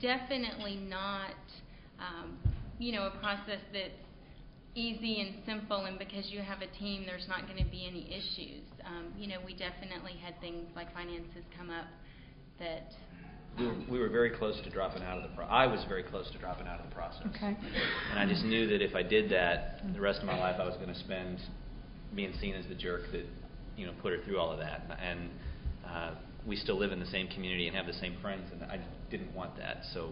definitely not, a process that's easy and simple, and because you have a team, there's not going to be any issues. We definitely had things like finances come up that... We were very close to dropping out of the I was very close to dropping out of the process. Okay. And I just knew that if I did that, the rest of my life I was going to spend being seen as the jerk that, put her through all of that. And we still live in the same community and have the same friends, and I didn't want that. So,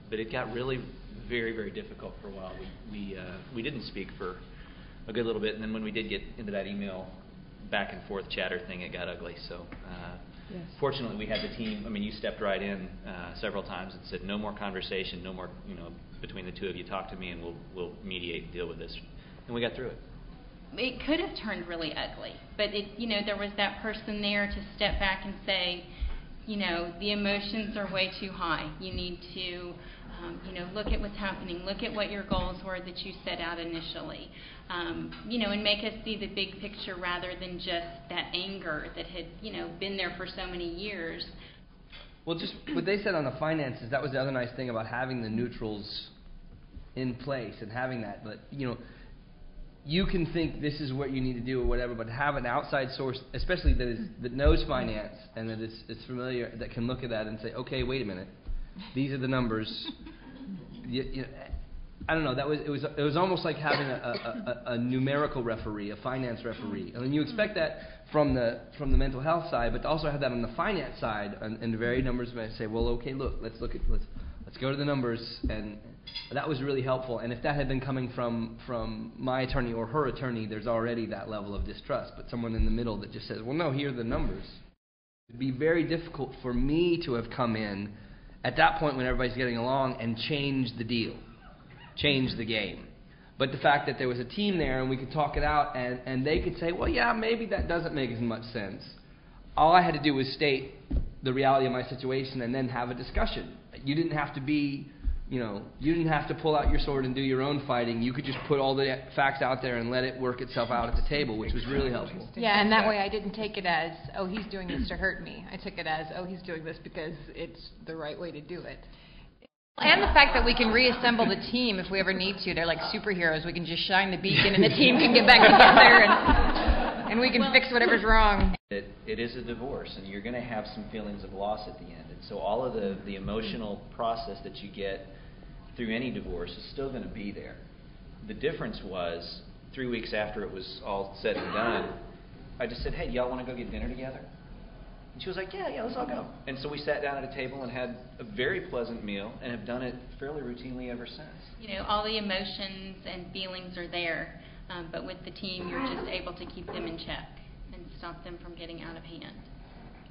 but it got really very, very difficult for a while. We didn't speak for a good little bit, and then when we did get into that email back and forth chatter thing, it got ugly. So, yes. Fortunately, we had the team. I mean, you stepped right in several times and said, "No more conversation, no more, between the two of you, talk to me, and we'll mediate and deal with this." And we got through it. It could have turned really ugly, but there was that person there to step back and say, the emotions are way too high. You need to, look at what's happening. Look at what your goals were that you set out initially, and make us see the big picture rather than just that anger that had, been there for so many years. Well, just what they said on the finances, that was the other nice thing about having the neutrals in place and having that. But, you can think this is what you need to do or whatever, but have an outside source, especially that knows finance and that it's familiar, that can look at that and say, okay, wait a minute, these are the numbers. I don't know. It was almost like having a numerical referee, a finance referee, and you expect that from the mental health side, but to also have that on the finance side, and the very numbers might say, well, okay, let's go to the numbers, and that was really helpful. And if that had been coming from my attorney or her attorney, there's already that level of distrust. But someone in the middle that just says, well, no, here are the numbers. It'd be very difficult for me to have come in at that point when everybody's getting along and change the deal, change the game. But the fact that there was a team there and we could talk it out and they could say, well, yeah, maybe that doesn't make as much sense. All I had to do was state the reality of my situation and then have a discussion. You didn't have to be, you didn't have to pull out your sword and do your own fighting. You could just put all the facts out there and let it work itself out at the table, which was really helpful. Yeah, and that way I didn't take it as, oh, he's doing this to hurt me. I took it as, oh, he's doing this because it's the right way to do it. And the fact that we can reassemble the team if we ever need to. They're like superheroes. We can just shine the beacon and the team can get back together and we can fix whatever's wrong. It is a divorce, and you're going to have some feelings of loss at the end. And so all of the emotional process that you get through any divorce is still going to be there. The difference was 3 weeks after it was all said and done, I just said, hey, do y'all want to go get dinner together? And she was like, yeah, let's all go. And so we sat down at a table and had a very pleasant meal and have done it fairly routinely ever since. All the emotions and feelings are there, but with the team, you're just able to keep them in check and stop them from getting out of hand.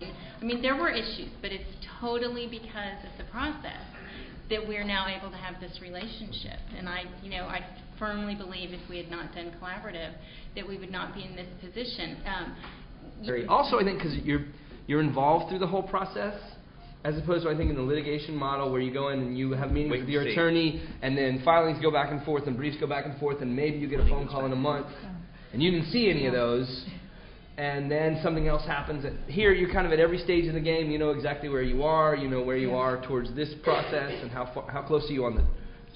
I mean, there were issues, but it's totally because of the process that we're now able to have this relationship. And I firmly believe if we had not done collaborative, that we would not be in this position. Also, I think because you're involved through the whole process, as opposed to, I think, in the litigation model where you go in and you have meetings with your attorney, and then filings go back and forth, and briefs go back and forth, and maybe you get a phone call in a month, and you didn't see any of those, and then something else happens. Here, you're kind of at every stage of the game. You know exactly where you are. You know where you are towards this process, and how close are you on the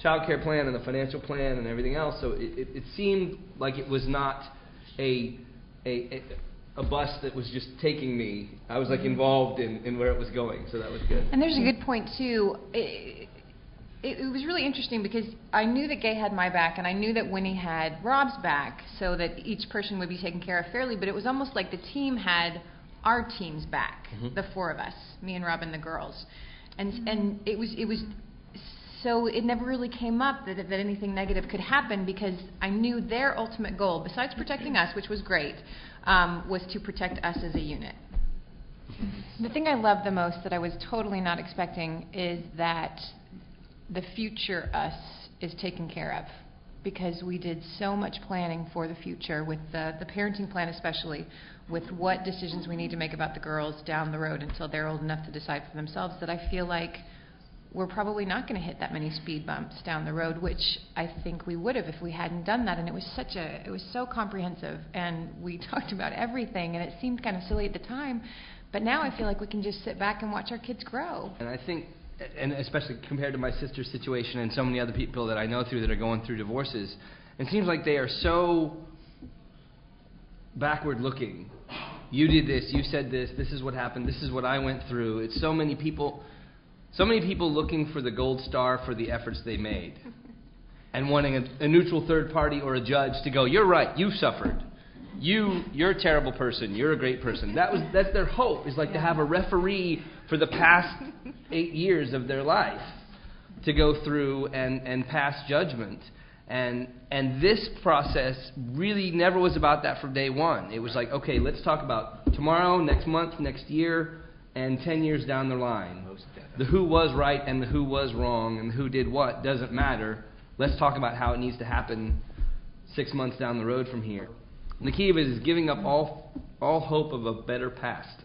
child care plan and the financial plan and everything else. So it seemed like it was not a bus that was just taking me. I was like involved in where it was going, so that was good. And there's a good point too. It was really interesting because I knew that Gay had my back, and I knew that Winnie had Rob's back, so that each person would be taken care of fairly. But it was almost like the team had our team's back, the four of us, me and Rob and the girls, and it was. So it never really came up that anything negative could happen because I knew their ultimate goal, besides protecting us, which was great, was to protect us as a unit. The thing I love the most that I was totally not expecting is that the future us is taken care of, because we did so much planning for the future with the parenting plan, especially with what decisions we need to make about the girls down the road until they're old enough to decide for themselves, that I feel like we're probably not going to hit that many speed bumps down the road, which I think we would have if we hadn't done that. And it was so comprehensive, and we talked about everything, and it seemed kind of silly at the time, but now I feel like we can just sit back and watch our kids grow. And I think and especially compared to my sister's situation and so many other people that I know through that are going through divorces, it seems like they are so backward looking. You did this, you said this is what happened, this is what I went through. It's so many people looking for the gold star for the efforts they made and wanting a neutral third party or a judge to go, you're right, you suffered. You're a terrible person, you're a great person. That's their hope, is like to have a referee for the past 8 years of their life to go through and pass judgment. And this process really never was about that from day one. It was like, okay, let's talk about tomorrow, next month, next year, and 10 years down the line. The who was right and the who was wrong and who did what doesn't matter. Let's talk about how it needs to happen 6 months down the road from here. And the key of it is giving up all hope of a better past.